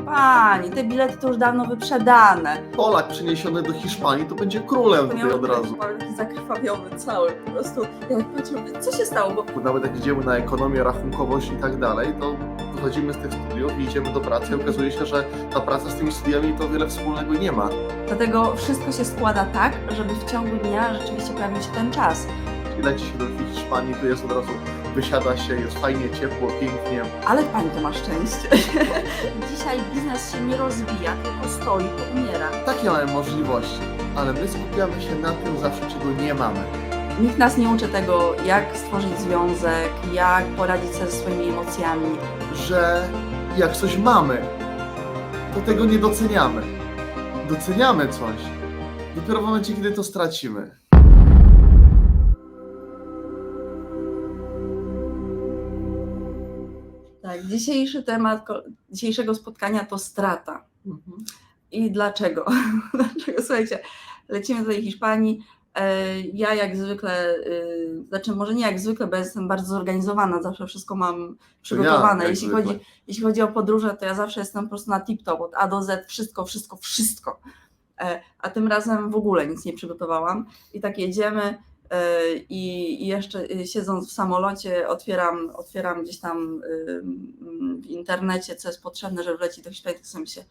pani, te bilety to już dawno wyprzedane. Polak przeniesiony do Hiszpanii to będzie królem tutaj od razu. Taki zakrwawiony cały, po prostu. Ja tak patrzę, mówię, co się stało? Bo Nawet jak idziemy na ekonomię, rachunkowość i tak dalej, to wychodzimy z tych studiów i idziemy do pracy i okazuje się, że ta praca z tymi studiami to wiele wspólnego nie ma. dlatego wszystko się składa tak, żeby w ciągu dnia rzeczywiście pojawił się ten czas. I leci się do Hiszpanii, to jest od razu, wysiada się, jest fajnie, ciepło, pięknie. Ale pani to ma szczęście. Dzisiaj biznes się nie rozwija, tylko stoi, umiera. Takie mamy możliwości, ale my skupiamy się na tym zawsze, czego nie mamy. Nikt nas nie uczy tego, jak stworzyć związek, jak poradzić sobie ze swoimi emocjami. Że jak coś mamy, to tego nie doceniamy. Doceniamy coś dopiero w momencie, kiedy to stracimy. Tak, dzisiejszy temat dzisiejszego spotkania to strata. I dlaczego? Dlaczego? Słuchajcie, lecimy do tej Hiszpanii. Ja jak zwykle, znaczy może nie jak zwykle, bo jestem bardzo zorganizowana, zawsze wszystko mam przygotowane. Ja, jeśli chodzi o podróże, to ja zawsze jestem po prostu na tip-top, od A do Z, wszystko. A tym razem w ogóle nic nie przygotowałam. I tak jedziemy i jeszcze siedząc w samolocie otwieram gdzieś tam w internecie, co jest potrzebne, żeby wlecieć do Hiszpanii, tak sobie myślę,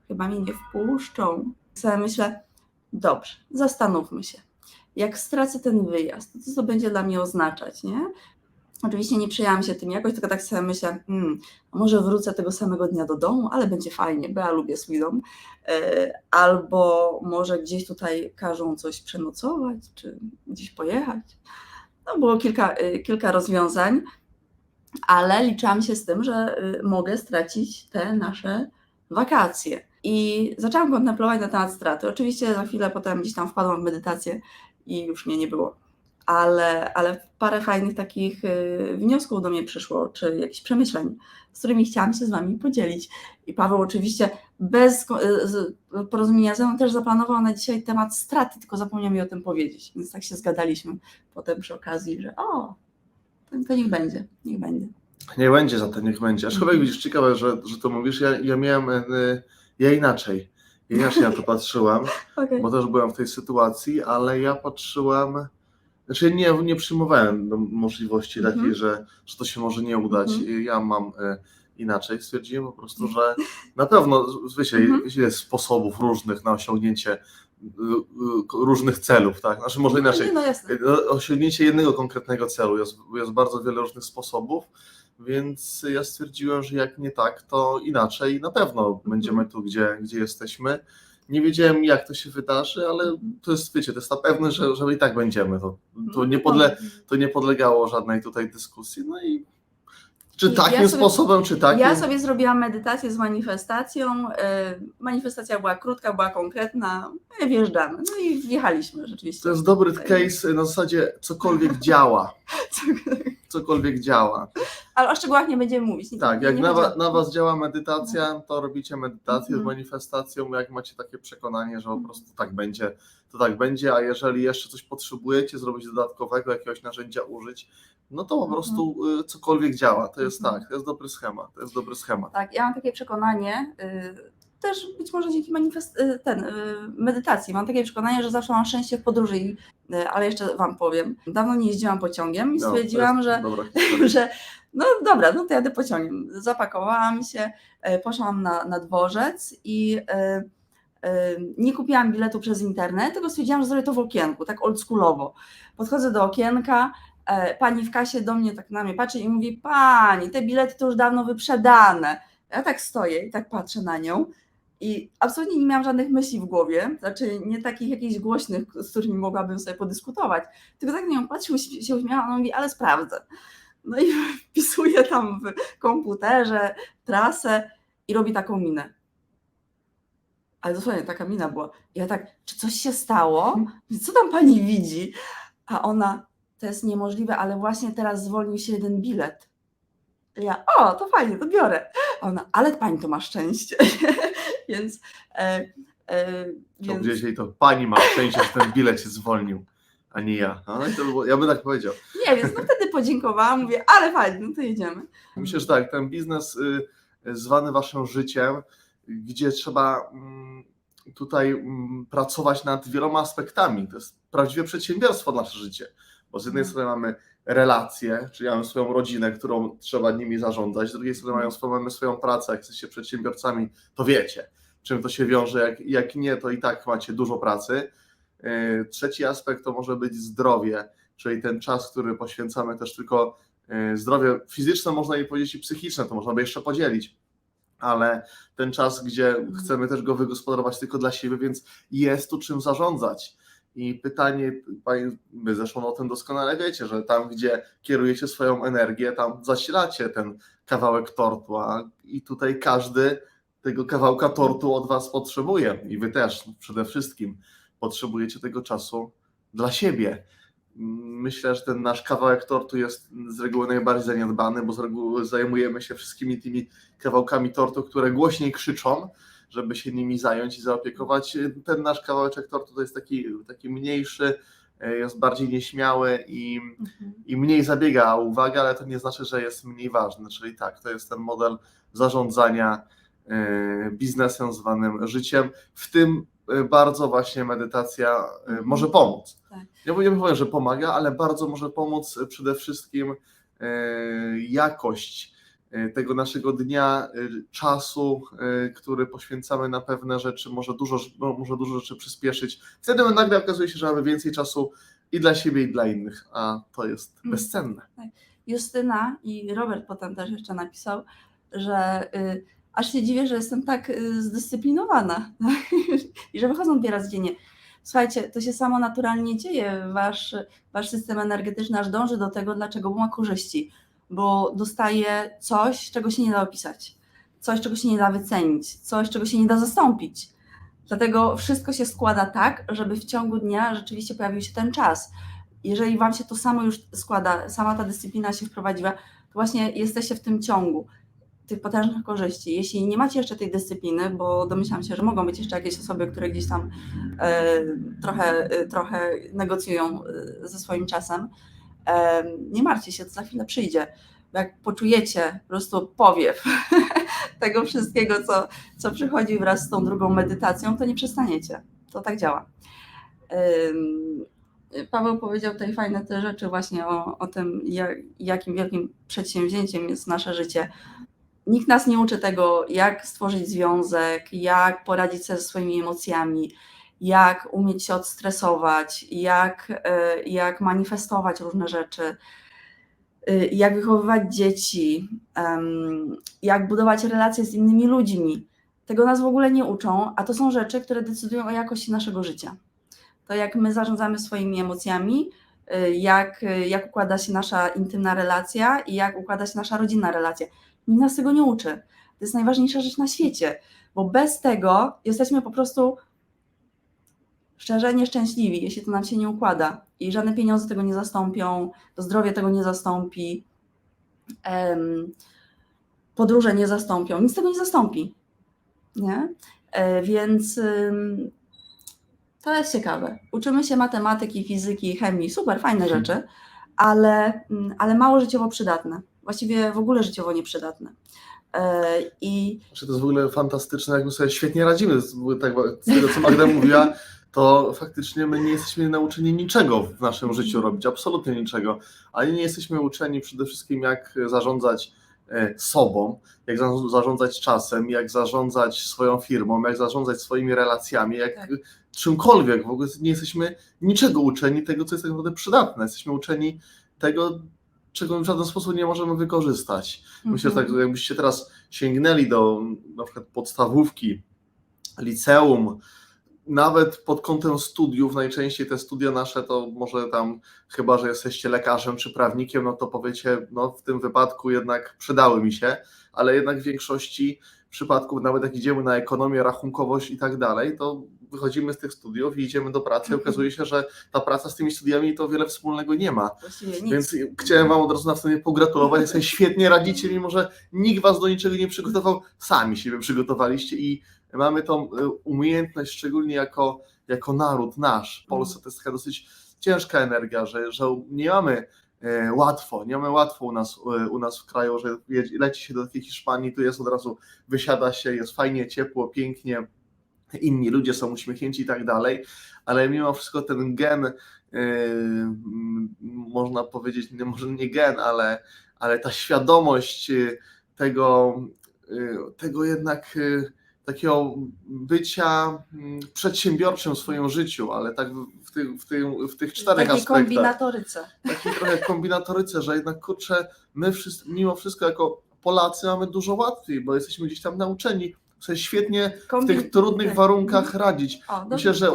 chyba mnie nie wpuszczą. Sobie myślę, dobrze, zastanówmy się. Jak stracę ten wyjazd, to co to będzie dla mnie oznaczać, nie? Oczywiście nie przejęłam się tym jakoś, tylko tak sobie myślę, może wrócę tego samego dnia do domu, ale będzie fajnie, bo ja lubię swój dom. Albo może gdzieś tutaj każą coś przenocować, czy gdzieś pojechać. No było kilka rozwiązań, ale liczyłam się z tym, że mogę stracić te nasze wakacje. I zaczęłam kontemplować na temat straty. Oczywiście za chwilę potem gdzieś tam wpadłam w medytację i już mnie nie było. Ale parę fajnych takich wniosków do mnie przyszło, czy jakichś przemyśleń, z którymi chciałam się z Wami podzielić. I Paweł oczywiście bez porozumienia ze mną też zaplanował na dzisiaj temat straty, tylko zapomniał mi o tym powiedzieć. Więc tak się zgadaliśmy potem przy okazji, że to niech będzie. Nie będzie za to, niech będzie. Aczkolwiek widzisz, ciekawe, że to mówisz, ja inaczej na to patrzyłam, Okay. bo też byłem w tej sytuacji, ale ja patrzyłam, znaczy nie przyjmowałem do możliwości takiej, że to się może nie udać. Ja mam inaczej, stwierdziłem po prostu, że na pewno, wiecie, jest sposobów różnych na osiągnięcie różnych celów, tak? Znaczy może inaczej, osiągnięcie jednego konkretnego celu, jest bardzo wiele różnych sposobów, więc ja stwierdziłem, że jak nie tak, to inaczej na pewno będziemy tu, gdzie jesteśmy. Nie wiedziałem, jak to się wydarzy, ale to jest, wiecie, to jest na pewne, że i tak będziemy. To nie podlegało żadnej tutaj dyskusji. No i czy takim sposobem, czy takim? Ja sobie zrobiłam medytację z manifestacją. Manifestacja była krótka, była konkretna. Wjeżdżamy. No i wjechaliśmy rzeczywiście. To jest dobry case na zasadzie cokolwiek działa. Cokolwiek działa. Ale o szczegółach nie będziemy mówić. Tak, jak na Was działa medytacja, to robicie medytację z manifestacją, jak macie takie przekonanie, że po prostu tak będzie, to tak będzie, a jeżeli jeszcze coś potrzebujecie, zrobić dodatkowego, jakiegoś narzędzia użyć, no to po prostu cokolwiek działa. To jest tak, to jest dobry schemat. Tak, ja mam takie przekonanie, też być może dzięki medytacji, mam takie przekonanie, że zawsze mam szczęście w podróży, ale jeszcze Wam powiem, dawno nie jeździłam pociągiem i stwierdziłam, że no dobra, no to jadę pociągiem. Zapakowałam się, poszłam na dworzec i nie kupiłam biletu przez internet, tylko stwierdziłam, że zrobię to w okienku, tak oldschoolowo. Podchodzę do okienka, pani w kasie do mnie tak na mnie patrzy i mówi, pani, te bilety to już dawno wyprzedane. Ja tak stoję i tak patrzę na nią i absolutnie nie miałam żadnych myśli w głowie, znaczy nie takich jakichś głośnych, z którymi mogłabym sobie podyskutować, tylko tak na nią patrzył, się uśmiechał, ona mówi, ale sprawdzę. No i wpisuję tam w komputerze trasę i robi taką minę. Ale dosłownie taka mina była. I ja tak, czy coś się stało? Co tam pani widzi? A ona, to jest niemożliwe, ale właśnie teraz zwolnił się jeden bilet. I ja, to fajnie, to biorę. A ona, ale pani to ma szczęście. Więc... Gdzieś jej to, pani ma szczęście, że ten bilet się zwolnił, a nie ja. No i to było, ja bym tak powiedział. Nie, więc no wtedy podziękowałam, mówię, ale fajnie, no to jedziemy. Myślę, że tak, ten biznes zwany waszym życiem, gdzie trzeba tutaj pracować nad wieloma aspektami. To jest prawdziwe przedsiębiorstwo nasze życie, bo z jednej strony mamy relacje, czyli mamy swoją rodzinę, którą trzeba nimi zarządzać, z drugiej strony mamy swoją pracę. Jak jesteście przedsiębiorcami, to wiecie, czym to się wiąże, jak nie, to i tak macie dużo pracy. Trzeci aspekt to może być zdrowie, czyli ten czas, który poświęcamy też tylko zdrowie fizyczne, można powiedzieć, i psychiczne, to można by jeszcze podzielić, ale ten czas, gdzie chcemy też go wygospodarować tylko dla siebie, więc jest tu czym zarządzać. I pytanie, wy zresztą o tym doskonale wiecie, że tam, gdzie kierujecie swoją energię, tam zasilacie ten kawałek tortu, i tutaj każdy tego kawałka tortu od was potrzebuje i wy też przede wszystkim potrzebujecie tego czasu dla siebie. Myślę, że ten nasz kawałek tortu jest z reguły najbardziej zaniedbany, bo z reguły zajmujemy się wszystkimi tymi kawałkami tortu, które głośniej krzyczą, żeby się nimi zająć i zaopiekować. Ten nasz kawałeczek tortu to jest taki mniejszy, jest bardziej nieśmiały i mniej zabiega o uwagę, ale to nie znaczy, że jest mniej ważny. Czyli tak, to jest ten model zarządzania biznesem zwanym życiem, w tym bardzo właśnie medytacja może pomóc. Tak. Ja nie powiem, że pomaga, ale bardzo może pomóc przede wszystkim jakość tego naszego dnia, czasu, który poświęcamy na pewne rzeczy, może dużo rzeczy przyspieszyć. Wtedy nagle okazuje się, że mamy więcej czasu i dla siebie, i dla innych, a to jest bezcenne. Tak. Justyna i Robert potem też jeszcze napisał, że aż się dziwię, że jestem tak zdyscyplinowana i że wychodzą 2 razy dziennie. Słuchajcie, to się samo naturalnie dzieje. Wasz system energetyczny aż dąży do tego, dlaczego, bo ma korzyści, bo dostaje coś, czego się nie da opisać, coś, czego się nie da wycenić, coś, czego się nie da zastąpić. Dlatego wszystko się składa tak, żeby w ciągu dnia rzeczywiście pojawił się ten czas. Jeżeli wam się to samo już składa, sama ta dyscyplina się wprowadziła, to właśnie jesteście w tym ciągu tych potężnych korzyści. Jeśli nie macie jeszcze tej dyscypliny, bo domyślam się, że mogą być jeszcze jakieś osoby, które gdzieś tam trochę negocjują ze swoim czasem, nie martwcie się, to za chwilę przyjdzie. Bo jak poczujecie po prostu powiew tego wszystkiego, co przychodzi wraz z tą drugą medytacją, to nie przestaniecie. To tak działa. Paweł powiedział tutaj fajne te rzeczy właśnie o tym, jakim wielkim przedsięwzięciem jest nasze życie. Nikt nas nie uczy tego, jak stworzyć związek, jak poradzić sobie ze swoimi emocjami, jak umieć się odstresować, jak manifestować różne rzeczy, jak wychowywać dzieci, jak budować relacje z innymi ludźmi. Tego nas w ogóle nie uczą, a to są rzeczy, które decydują o jakości naszego życia. To jak my zarządzamy swoimi emocjami, jak układa się nasza intymna relacja i jak układa się nasza rodzinna relacja. Nikt nas tego nie uczy. To jest najważniejsza rzecz na świecie, bo bez tego jesteśmy po prostu szczerze nieszczęśliwi, jeśli to nam się nie układa. I żadne pieniądze tego nie zastąpią, to zdrowie tego nie zastąpi, podróże nie zastąpią, nic tego nie zastąpi. Nie? Więc to jest ciekawe. Uczymy się matematyki, fizyki, chemii, super, fajne rzeczy, ale mało życiowo przydatne. Właściwie w ogóle życiowo nieprzydatne. To jest w ogóle fantastyczne, jak my sobie świetnie radzimy z tego, co Magda mówiła, to faktycznie my nie jesteśmy nauczeni niczego w naszym życiu robić, absolutnie niczego, ale nie jesteśmy uczeni przede wszystkim, jak zarządzać sobą, jak zarządzać czasem, jak zarządzać swoją firmą, jak zarządzać swoimi relacjami, jak czymkolwiek. W ogóle nie jesteśmy niczego uczeni tego, co jest tak naprawdę przydatne. Jesteśmy uczeni tego, czego w żaden sposób nie możemy wykorzystać. Myślę, że tak, jakbyście teraz sięgnęli do na przykład podstawówki, liceum, nawet pod kątem studiów, najczęściej te studia nasze to może tam, chyba że jesteście lekarzem czy prawnikiem, no to powiecie, no w tym wypadku jednak przydały mi się, ale jednak w większości przypadków, nawet jak idziemy na ekonomię, rachunkowość i tak dalej, to wychodzimy z tych studiów i idziemy do pracy i okazuje się, że ta praca z tymi studiami to wiele wspólnego nie ma. Więc chciałem wam od razu na wstępie pogratulować, że sobie świetnie radzicie, mimo że nikt was do niczego nie przygotował, sami siebie przygotowaliście i mamy tą umiejętność, szczególnie jako naród nasz. W Polsce to jest taka dosyć ciężka energia, że nie mamy łatwo, nie mamy łatwo u nas w kraju, że leci się do takiej Hiszpanii, tu jest od razu, wysiada się, jest fajnie, ciepło, pięknie, inni ludzie są uśmiechnięci i tak dalej, ale mimo wszystko ten gen, można powiedzieć, może nie gen, ale ta świadomość tego jednak takiego bycia przedsiębiorczym w swoim życiu, ale tak w tych 4 Takiej aspektach. kombinatoryce. Takiej trochę kombinatoryce, że jednak kurczę, my wszyscy, mimo wszystko jako Polacy mamy dużo łatwiej, bo jesteśmy gdzieś tam nauczeni sobie świetnie w tych trudnych warunkach radzić. Myślę, że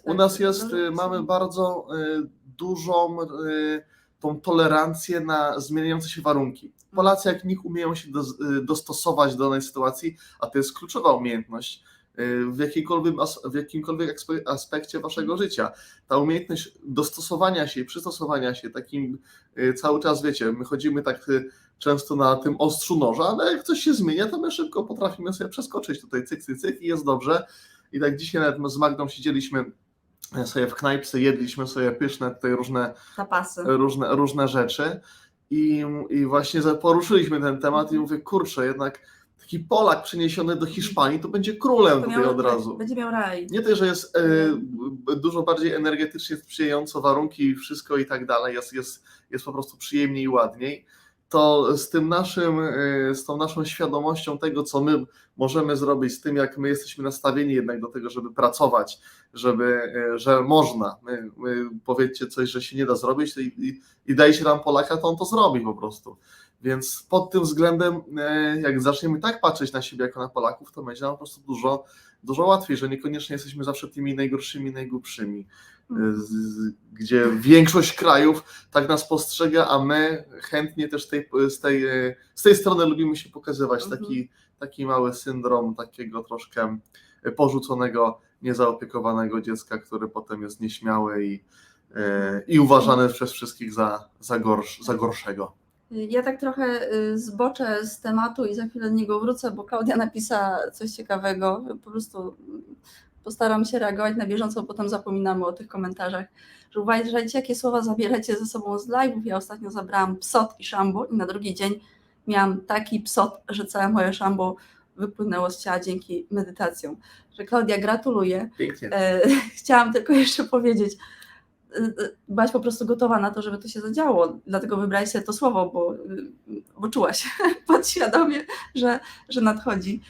u nas jest, mamy bardzo dużą tą tolerancję na zmieniające się warunki. Polacy jak nikt umieją się dostosować do danej sytuacji, a to jest kluczowa umiejętność w jakimkolwiek aspekcie waszego życia. Ta umiejętność dostosowania się i przystosowania się takim cały czas, wiecie, my chodzimy tak często na tym ostrzu noża, ale jak coś się zmienia, to my szybko potrafimy sobie przeskoczyć tutaj cyk, cyk, cyk i jest dobrze. I tak dzisiaj nawet z Magdą siedzieliśmy sobie w knajpce, jedliśmy sobie pyszne tutaj różne rzeczy i właśnie poruszyliśmy ten temat i mówię, kurczę, jednak taki Polak przeniesiony do Hiszpanii to będzie królem tutaj od razu. Będzie miał raj. Nie to, że jest dużo bardziej energetycznie sprzyjająco warunki i wszystko i tak dalej, jest po prostu przyjemniej i ładniej, to z tą naszą świadomością tego, co my możemy zrobić, z tym, jak my jesteśmy nastawieni jednak do tego, żeby pracować, że można. Powiedzcie coś, że się nie da zrobić i dajcie nam Polaka, to on to zrobi po prostu. Więc pod tym względem, jak zaczniemy tak patrzeć na siebie jako na Polaków, to będzie nam po prostu dużo łatwiej, że niekoniecznie jesteśmy zawsze tymi najgorszymi, najgłupszymi, gdzie większość krajów tak nas postrzega, a my chętnie też z tej strony lubimy się pokazywać. Taki mały syndrom takiego troszkę porzuconego, niezaopiekowanego dziecka, który potem jest nieśmiały i uważany przez wszystkich za gorszego. Ja tak trochę zboczę z tematu i za chwilę do niego wrócę, bo Klaudia napisała coś ciekawego. Po prostu postaram się reagować na bieżąco, bo potem zapominamy o tych komentarzach. Że uważajcie, jakie słowa zabieracie ze sobą z live'ów. Ja ostatnio zabrałam psot i szambo i na drugi dzień miałam taki psot, że całe moje szambo wypłynęło z ciała dzięki medytacjom. Że Klaudia, gratuluję. Pięknie. Chciałam tylko jeszcze powiedzieć, byłaś po prostu gotowa na to, żeby to się zadziało, dlatego wybrałaś sobie to słowo, bo czułaś podświadomie, że nadchodzi.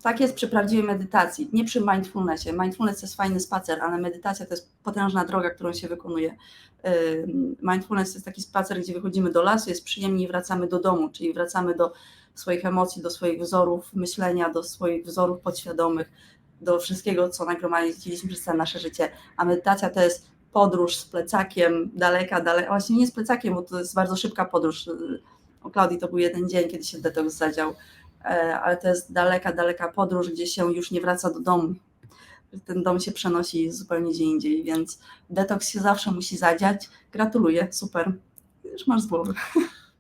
Tak jest przy prawdziwej medytacji, nie przy mindfulnessie. Mindfulness to jest fajny spacer, ale medytacja to jest potężna droga, którą się wykonuje. Mindfulness to jest taki spacer, gdzie wychodzimy do lasu, jest przyjemnie i wracamy do domu, czyli wracamy do swoich emocji, do swoich wzorów myślenia, do swoich wzorów podświadomych, do wszystkiego, co nagromadziliśmy przez całe nasze życie, a medytacja to jest podróż z plecakiem, daleka, właśnie nie z plecakiem, bo to jest bardzo szybka podróż. U Klaudii to był 1 dzień, kiedy się detoks zadział, ale to jest daleka podróż, gdzie się już nie wraca do domu. Ten dom się przenosi zupełnie gdzie indziej, więc detoks się zawsze musi zadziać. Gratuluję, super. Już masz z głowy.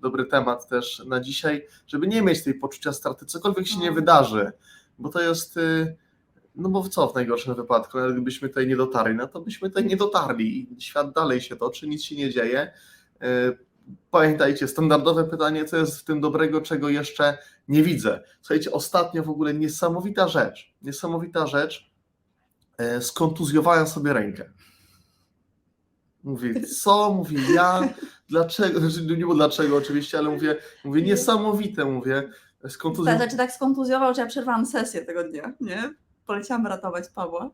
Dobry temat też na dzisiaj, żeby nie mieć tej poczucia straty, cokolwiek się nie wydarzy, bo to jest... No bo co w najgorszym wypadku, nawet gdybyśmy tutaj nie dotarli, no to byśmy tutaj nie dotarli i świat dalej się toczy, nic się nie dzieje. Pamiętajcie, standardowe pytanie, co jest w tym dobrego, czego jeszcze nie widzę. Słuchajcie, ostatnio w ogóle niesamowita rzecz, skontuzjowałem sobie rękę. Mówię, co? Mówię, ja, dlaczego, nie było dlaczego oczywiście, ale mówię niesamowite, mówię. Znaczy tak skontuzjował, że ja przerwałam sesję tego dnia, nie? Poleciałam ratować Pawła.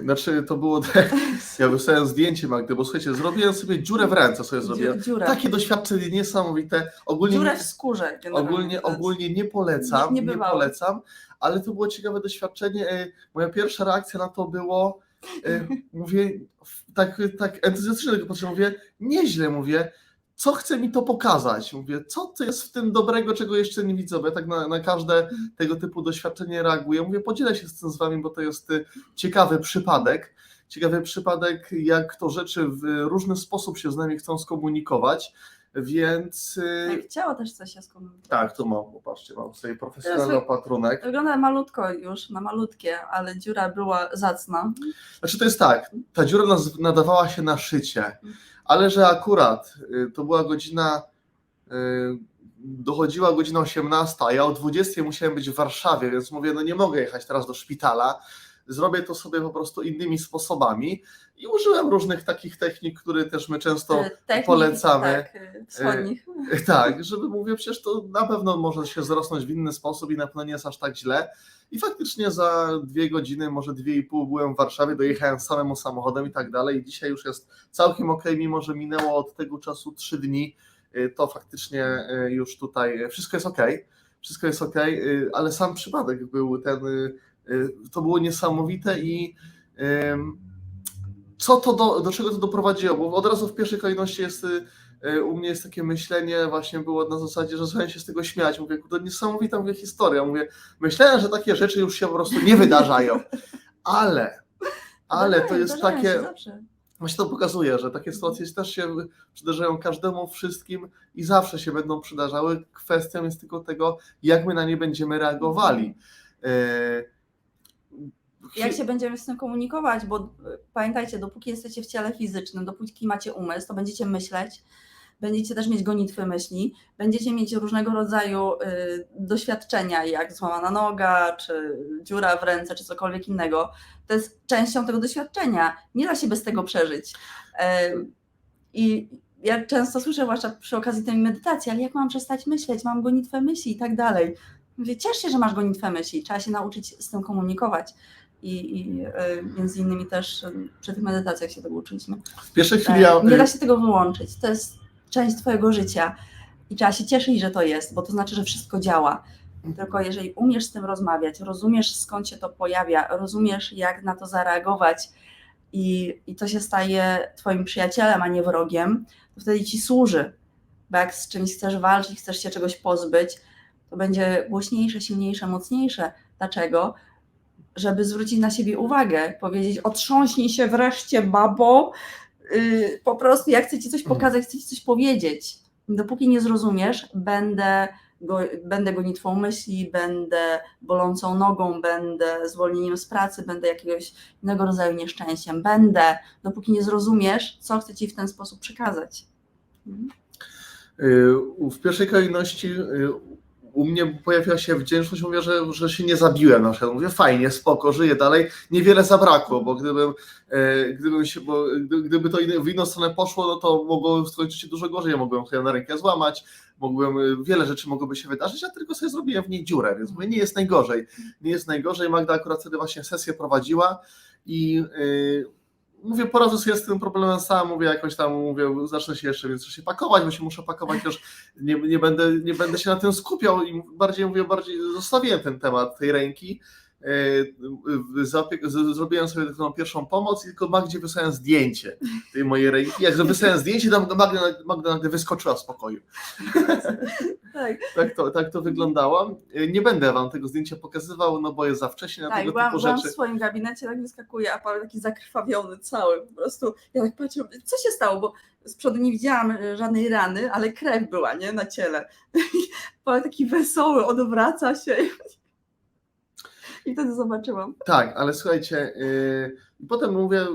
Znaczy to było tak, ja wysłałem zdjęcie Magdy, bo słuchajcie, zrobiłem sobie dziurę w ręce, zrobiłem. Takie doświadczenie niesamowite. Dziurę w skórze. Ogólnie nie polecam, nie polecam, ale to było ciekawe doświadczenie. Moja pierwsza reakcja na to było, mówię, tak entuzjastycznie tego patrzę, mówię, nieźle, mówię, co chce mi to pokazać? Mówię, co to jest w tym dobrego, czego jeszcze nie widzę, bo ja tak na każde tego typu doświadczenie reaguję. Mówię, podzielę się z tym z wami, bo to jest ciekawy przypadek, jak to rzeczy w różny sposób się z nami chcą skomunikować. Więc Jak ciało też chce się skomunikować. tak, tu mam, popatrzcie, mam sobie profesjonalny opatrunek. Wygląda malutko już, na malutkie, ale dziura była zacna. Znaczy to jest tak, ta dziura nadawała się na szycie, ale że akurat to była godzina, dochodziła godzina 18, a ja o 20 musiałem być w Warszawie, więc mówię, no nie mogę jechać teraz do szpitala, zrobię to sobie po prostu innymi sposobami i użyłem różnych takich technik, które też my często polecamy. Tak, wschodnich. Tak, żeby mówię, przecież to na pewno może się zrosnąć w inny sposób i na pewno nie jest aż tak źle. I faktycznie za 2 godziny, może 2,5 byłem w Warszawie, dojechałem samemu samochodem i tak dalej. I dzisiaj już jest całkiem okej, mimo że minęło od tego czasu 3 dni, to faktycznie już tutaj wszystko jest okej. Wszystko jest okej, ale sam przypadek był ten, to było niesamowite i co to do czego to doprowadziło? Bo od razu w pierwszej kolejności jest u mnie jest takie myślenie, właśnie było na zasadzie, że zacząłem się z tego śmiać. Mówię, to niesamowita historia. Mówię, myślałem, że takie rzeczy już się po prostu nie wydarzają, ale to jest takie, właśnie to pokazuje, że takie sytuacje też się przydarzają każdemu, wszystkim i zawsze się będą przydarzały. Kwestią jest tylko tego, jak my na nie będziemy reagowali. Jak się będziemy z tym komunikować, bo pamiętajcie, dopóki jesteście w ciele fizycznym, dopóki macie umysł, to będziecie myśleć, będziecie też mieć gonitwy myśli, będziecie mieć różnego rodzaju doświadczenia, jak złamana noga, czy dziura w ręce, czy cokolwiek innego. To jest częścią tego doświadczenia. Nie da się bez tego przeżyć. I ja często słyszę, zwłaszcza przy okazji tej medytacji, ale jak mam przestać myśleć, mam gonitwę myśli i tak dalej. Mówię, ciesz się, że masz gonitwę myśli, trzeba się nauczyć z tym komunikować. I między innymi też przy tych medytacjach się tego uczyliśmy. W pierwszej chwili nie da się tego wyłączyć, to jest część twojego życia i trzeba się cieszyć, że to jest, bo to znaczy, że wszystko działa. Tylko jeżeli umiesz z tym rozmawiać, rozumiesz, skąd się to pojawia, rozumiesz, jak na to zareagować i to się staje twoim przyjacielem, a nie wrogiem, to wtedy ci służy. Bo jak z czymś chcesz walczyć, chcesz się czegoś pozbyć, to będzie głośniejsze, silniejsze, mocniejsze. Dlaczego? Żeby zwrócić na siebie uwagę, powiedzieć, otrząśnij się wreszcie, babo, po prostu ja chcę ci coś pokazać, chcę ci coś powiedzieć. Dopóki nie zrozumiesz, będę gonitwą myśli, będę bolącą nogą, będę zwolnieniem z pracy, będę jakiegoś innego rodzaju nieszczęściem. Dopóki nie zrozumiesz, co chcę ci w ten sposób przekazać. W pierwszej kolejności u mnie pojawiła się wdzięczność, mówię, że się nie zabiłem na przykład. Mówię, fajnie, spoko, żyję dalej. Niewiele zabrakło, bo gdyby to w inną stronę poszło, no to mogło skończyć się dużo gorzej. Ja mogłem sobie na rękę złamać, wiele rzeczy mogłoby się wydarzyć, a tylko sobie zrobiłem w niej dziurę, więc mówię, nie jest najgorzej. Nie jest najgorzej. Magda akurat wtedy właśnie sesję prowadziła i mówię, poradzę sobie z tym problemem sam, mówię, jakoś tam, zacznę się jeszcze, więc się pakować, bo się muszę pakować, już nie będę się na tym skupiał i bardziej zostawiłem ten temat tej ręki, zrobiłem sobie taką pierwszą pomoc i tylko Magdzie wysłałem zdjęcie tej mojej ręki. Jak wysłałem zdjęcie, to Magda nagle wyskoczyła z pokoju. Tak to wyglądało. Nie będę wam tego zdjęcia pokazywał, no bo jest za wcześnie na tego typu rzeczy. Byłam w swoim gabinecie, tak wyskakuje, a Paweł taki zakrwawiony cały, po prostu. Ja tak patrzę, co się stało, bo z przodu nie widziałam żadnej rany, ale krew była, nie, na ciele. Paweł taki wesoły, odwraca się i wtedy zobaczyłam. Tak, ale słuchajcie, potem mówię,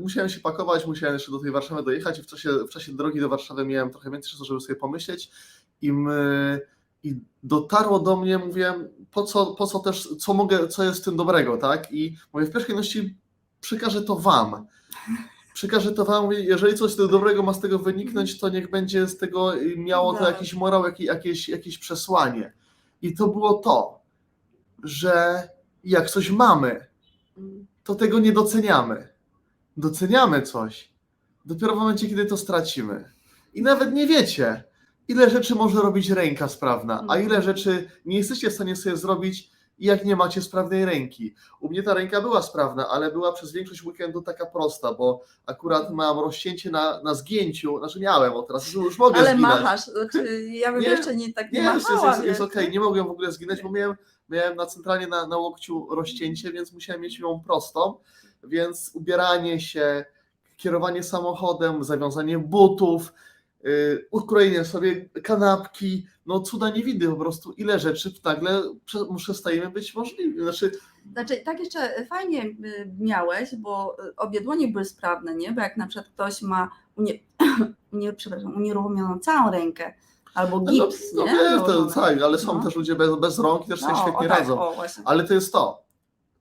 musiałem się pakować, musiałem jeszcze do tej Warszawy dojechać i w czasie drogi do Warszawy miałem trochę więcej czasu, żeby sobie pomyśleć i dotarło do mnie, mówię, po co też, co jest w tym dobrego, tak? I mówię, w pierwszej kolejności przekażę to wam, mówię, jeżeli coś dobrego ma z tego wyniknąć, to niech będzie z tego miało to jakiś morał, jakieś przesłanie. I to było to, że jak coś mamy, to tego nie doceniamy. Doceniamy coś dopiero w momencie, kiedy to stracimy. I nawet nie wiecie, ile rzeczy może robić ręka sprawna, a ile rzeczy nie jesteście w stanie sobie zrobić, jak nie macie sprawnej ręki. U mnie ta ręka była sprawna, ale była przez większość weekendu taka prosta, bo akurat mam rozcięcie na zgięciu, znaczy miałem, bo teraz już mogę zginać. Ale machasz, znaczy ja bym jeszcze nie machała. Jest okej, nie mogłem w ogóle zginać, bo miałem centralnie na łokciu rozcięcie, więc musiałem mieć ją prostą, więc ubieranie się, kierowanie samochodem, zawiązanie butów, ukrojenie sobie kanapki, no cuda nie widzę po prostu, ile rzeczy nagle przestajemy być możliwe. Znaczy, tak jeszcze fajnie miałeś, bo obie dłonie były sprawne, nie? Bo jak na przykład ktoś ma unieruchomioną całą rękę, albo gips, no nie? wiesz, Założony. tak, ale są też ludzie bez rąk i też sobie świetnie radzą. Właśnie. Ale to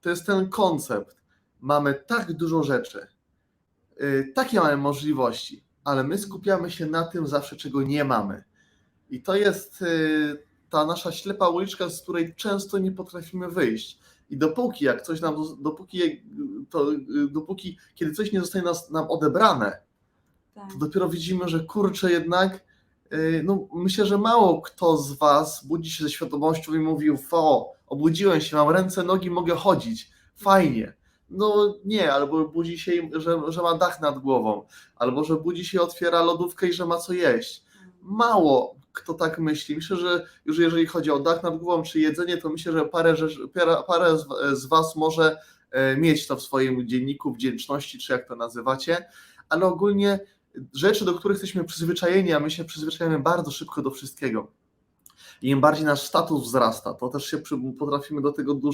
jest ten koncept. Mamy tak dużo rzeczy, takie mamy możliwości, ale my skupiamy się na tym zawsze, czego nie mamy. I to jest ta nasza ślepa uliczka, z której często nie potrafimy wyjść. I dopóki kiedy coś nie zostanie nam odebrane, Tak. to dopiero widzimy, że kurczę, jednak no myślę, że mało kto z Was budzi się ze świadomością i mówił: obudziłem się, mam ręce, nogi, mogę chodzić, fajnie. No nie, albo budzi się, że ma dach nad głową, albo że budzi się, otwiera lodówkę i że ma co jeść. Mało kto tak myśli. Myślę, że już jeżeli chodzi o dach nad głową czy jedzenie, to myślę, że parę z Was może mieć to w swoim dzienniku wdzięczności, czy jak to nazywacie, ale ogólnie rzeczy, do których jesteśmy przyzwyczajeni, a my się przyzwyczajamy bardzo szybko do wszystkiego. I im bardziej nasz status wzrasta, to też się potrafimy do tego do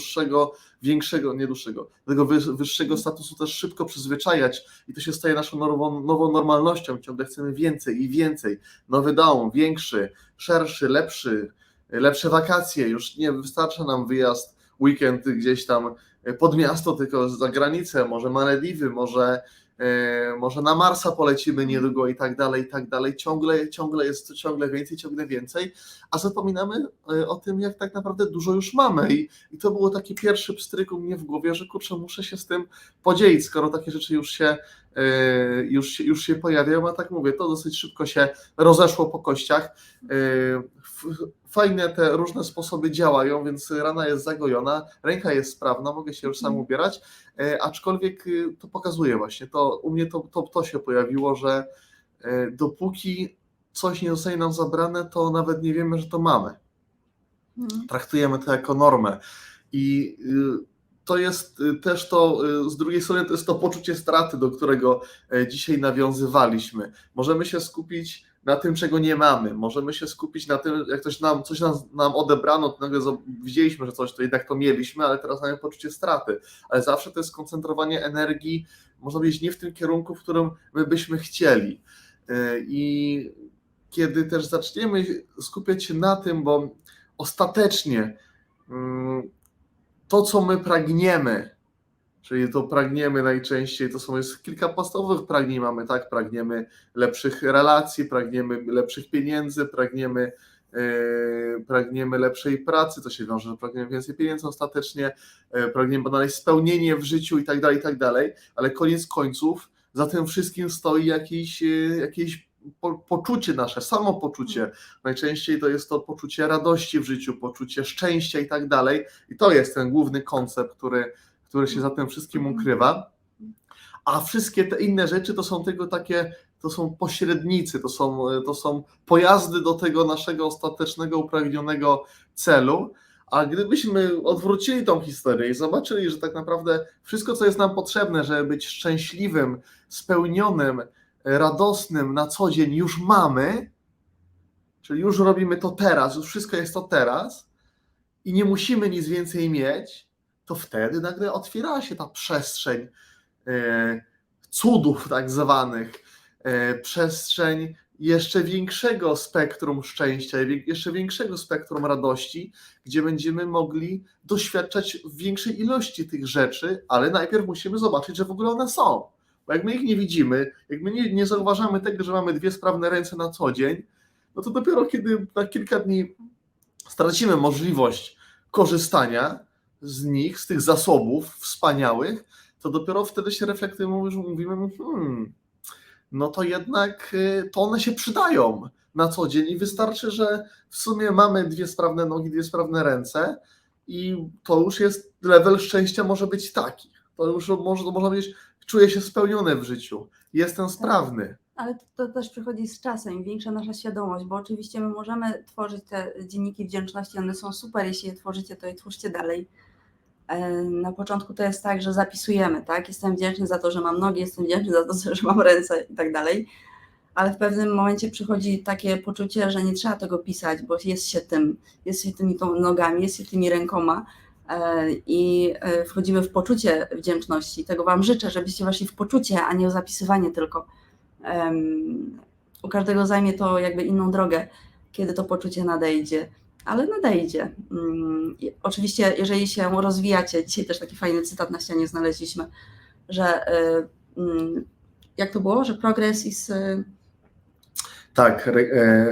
tego wyższego statusu też szybko przyzwyczajać i to się staje naszą nową normalnością. Ciągle chcemy więcej i więcej. Nowy dom, większy, szerszy, lepsze wakacje. Już nie wystarcza nam wyjazd, weekend gdzieś tam pod miasto, tylko za granicę, może Malediwy, może na Marsa polecimy niedługo i tak dalej. Ciągle jest ciągle więcej, a zapominamy o tym, jak tak naprawdę dużo już mamy. I to było taki pierwszy pstryk u mnie w głowie, że kurczę, muszę się z tym podzielić, skoro takie rzeczy już się pojawiają, a tak mówię, to dosyć szybko się rozeszło po kościach. Fajne te różne sposoby działają, więc rana jest zagojona, ręka jest sprawna, mogę się już sam ubierać, aczkolwiek to pokazuje właśnie, u mnie to się pojawiło, że dopóki coś nie zostanie nam zabrane, to nawet nie wiemy, że to mamy. Traktujemy to jako normę i to jest też z drugiej strony to jest to poczucie straty, do którego dzisiaj nawiązywaliśmy. Możemy się skupić na tym, czego nie mamy. Możemy się skupić na tym, jak coś nam odebrano, to nagle widzieliśmy, że coś to jednak to mieliśmy, ale teraz mamy poczucie straty. Ale zawsze to jest skoncentrowanie energii, można powiedzieć, nie w tym kierunku, w którym my byśmy chcieli. I kiedy też zaczniemy skupiać się na tym, bo ostatecznie to, co my pragniemy, czyli to pragniemy najczęściej, jest kilka podstawowych pragnień mamy, tak? Pragniemy lepszych relacji, pragniemy lepszych pieniędzy, pragniemy lepszej pracy, to się wiąże, że pragniemy więcej pieniędzy ostatecznie, pragniemy odnaleźć spełnienie w życiu i tak dalej, ale koniec końców za tym wszystkim stoi jakieś poczucie nasze, samopoczucie. Najczęściej to jest to poczucie radości w życiu, poczucie szczęścia i tak dalej. I to jest ten główny koncept, który się za tym wszystkim ukrywa. A wszystkie te inne rzeczy to są to są pośrednicy, to są pojazdy do tego naszego ostatecznego, upragnionego celu. A gdybyśmy odwrócili tą historię i zobaczyli, że tak naprawdę wszystko, co jest nam potrzebne, żeby być szczęśliwym, spełnionym, radosnym na co dzień już mamy, czyli już robimy to teraz, już wszystko jest to teraz i nie musimy nic więcej mieć, to wtedy nagle otwiera się ta przestrzeń cudów tak zwanych, przestrzeń jeszcze większego spektrum szczęścia, jeszcze większego spektrum radości, gdzie będziemy mogli doświadczać w większej ilości tych rzeczy, ale najpierw musimy zobaczyć, że w ogóle one są. Bo jak my ich nie widzimy, jak my nie zauważamy tego, że mamy dwie sprawne ręce na co dzień, no to dopiero kiedy na kilka dni stracimy możliwość korzystania z nich, z tych zasobów wspaniałych, to dopiero wtedy się reflektujemy, że mówimy, no to jednak to one się przydają na co dzień i wystarczy, że w sumie mamy dwie sprawne nogi, dwie sprawne ręce i to już jest level szczęścia może być taki. To już można powiedzieć, czuję się spełniony w życiu, jestem sprawny. Ale to też przychodzi z czasem, im większa nasza świadomość, bo oczywiście my możemy tworzyć te dzienniki wdzięczności, one są super, jeśli je tworzycie, to je twórzcie dalej. Na początku to jest tak, że zapisujemy, tak? Jestem wdzięczny za to, że mam nogi, jestem wdzięczny za to, że mam ręce i tak dalej. ale w pewnym momencie przychodzi takie poczucie, że nie trzeba tego pisać, bo jest się tymi nogami, jest się tymi rękoma i wchodzimy w poczucie wdzięczności. Tego Wam życzę, żebyście weszli w poczucie, a nie w zapisywanie tylko. U każdego zajmie to jakby inną drogę, kiedy to poczucie nadejdzie, ale nadejdzie. Oczywiście, jeżeli się rozwijacie, dzisiaj też taki fajny cytat na ścianie znaleźliśmy, że jak to było, że progress is... Tak,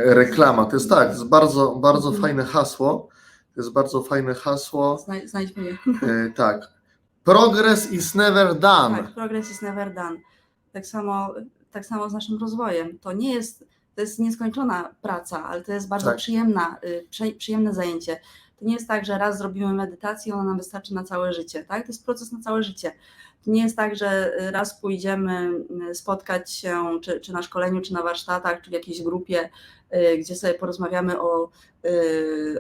reklama, to jest tak, to jest bardzo, bardzo fajne hasło, to jest bardzo fajne hasło. Znajdźmy je. Tak, progress is never done. Tak, progress is never done. Tak samo z naszym rozwojem. To jest nieskończona praca, ale to jest bardzo Tak. przyjemne zajęcie. To nie jest tak, że raz zrobimy medytację, ona nam wystarczy na całe życie, tak? To jest proces na całe życie. To nie jest tak, że raz pójdziemy spotkać się, czy na szkoleniu, czy na warsztatach, czy w jakiejś grupie, gdzie sobie porozmawiamy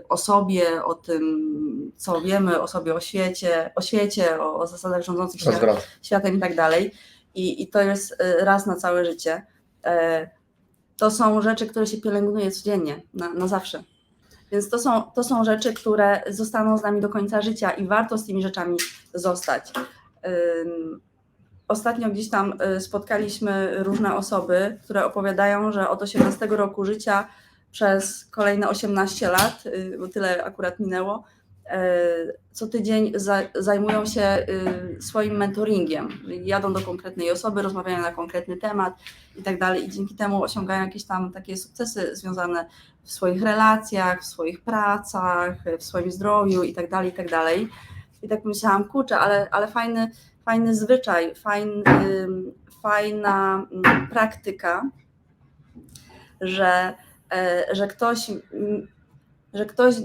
o sobie, o tym, co wiemy o sobie, o świecie, o zasadach rządzących światem i tak dalej. I to jest raz na całe życie. To są rzeczy, które się pielęgnuje codziennie, na zawsze. Więc to są rzeczy, które zostaną z nami do końca życia i warto z tymi rzeczami zostać. Ostatnio gdzieś tam spotkaliśmy różne osoby, które opowiadają, że od 18 roku życia przez kolejne 18 lat, bo tyle akurat minęło, co tydzień zajmują się swoim mentoringiem. Jadą do konkretnej osoby, rozmawiają na konkretny temat i tak dalej i dzięki temu osiągają jakieś tam takie sukcesy związane w swoich relacjach, w swoich pracach, w swoim zdrowiu i tak dalej, i tak dalej. I tak myślałam, kurczę, ale fajny zwyczaj, fajna praktyka, że ktoś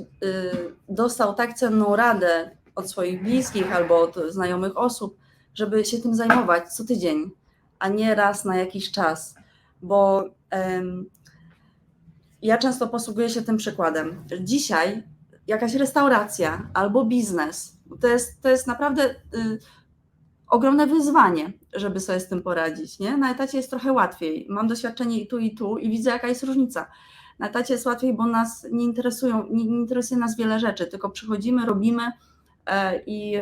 dostał tak cenną radę od swoich bliskich albo od znajomych osób, żeby się tym zajmować co tydzień, a nie raz na jakiś czas, bo ja często posługuję się tym przykładem. Dzisiaj jakaś restauracja albo biznes, to jest naprawdę ogromne wyzwanie, żeby sobie z tym poradzić. Nie? Na etacie jest trochę łatwiej. Mam doświadczenie i tu i widzę, jaka jest różnica. Na etacie jest łatwiej, bo nas nie interesuje nas wiele rzeczy, tylko przychodzimy, robimy i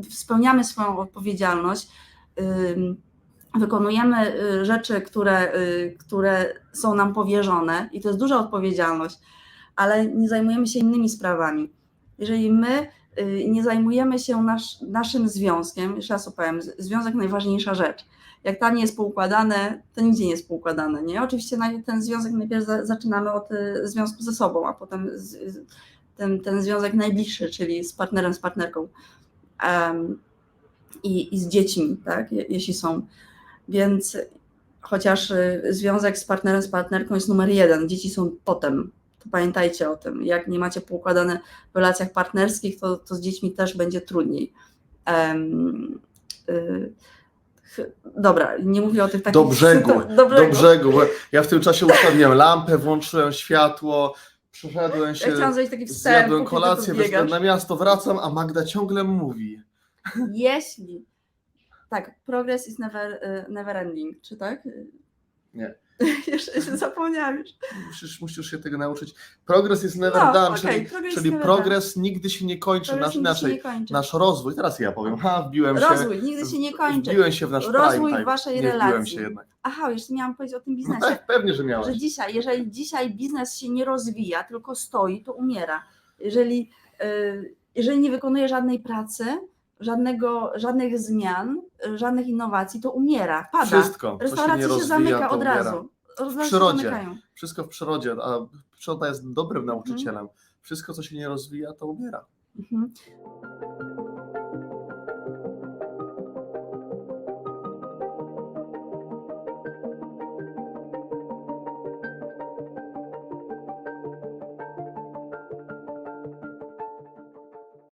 spełniamy swoją odpowiedzialność, wykonujemy rzeczy, które są nam powierzone i to jest duża odpowiedzialność, ale nie zajmujemy się innymi sprawami. Jeżeli my nie zajmujemy się naszym związkiem, jeszcze raz opowiem, związek najważniejsza rzecz. Jak tam nie jest poukładane, to nigdzie nie jest poukładane. Nie? Oczywiście ten związek najpierw zaczynamy od związku ze sobą, a potem ten związek najbliższy, czyli z partnerem, z partnerką i z dziećmi, tak? Jeśli są. Więc chociaż związek z partnerem, z partnerką jest numer 1, dzieci są potem. To pamiętajcie o tym. Jak nie macie poukładane w relacjach partnerskich, to z dziećmi też będzie trudniej. Dobra, nie mówię o tych takich... Do brzegu, bo ja w tym czasie ustawiłem lampę, włączyłem światło, przeszedłem się, zjadłem kolację, wyszedłem na miasto, wracam, a Magda ciągle mówi. Jeśli... Tak, progress is never ending, czy tak? Nie. Jeszcze się zapomniałam już. Musisz się tego nauczyć. Progress is never done, czyli progres nigdy się nie kończy. Nasz rozwój, teraz ja powiem, rozwój nigdy się nie kończy. Wbiłem się w nasz rozwój prime w waszej nie relacji. wbiłem się jednak. Aha, jeszcze miałam powiedzieć o tym biznesie. No tak, pewnie, że miałeś. Że jeżeli dzisiaj biznes się nie rozwija, tylko stoi, to umiera. Jeżeli nie wykonuje żadnej pracy, żadnych zmian, żadnych innowacji, to umiera, pada. Wszystko, restauracja się zamyka od razu. W przyrodzie. Wszystko w przyrodzie, a przyroda jest dobrym nauczycielem. Wszystko, co się nie rozwija, to umiera.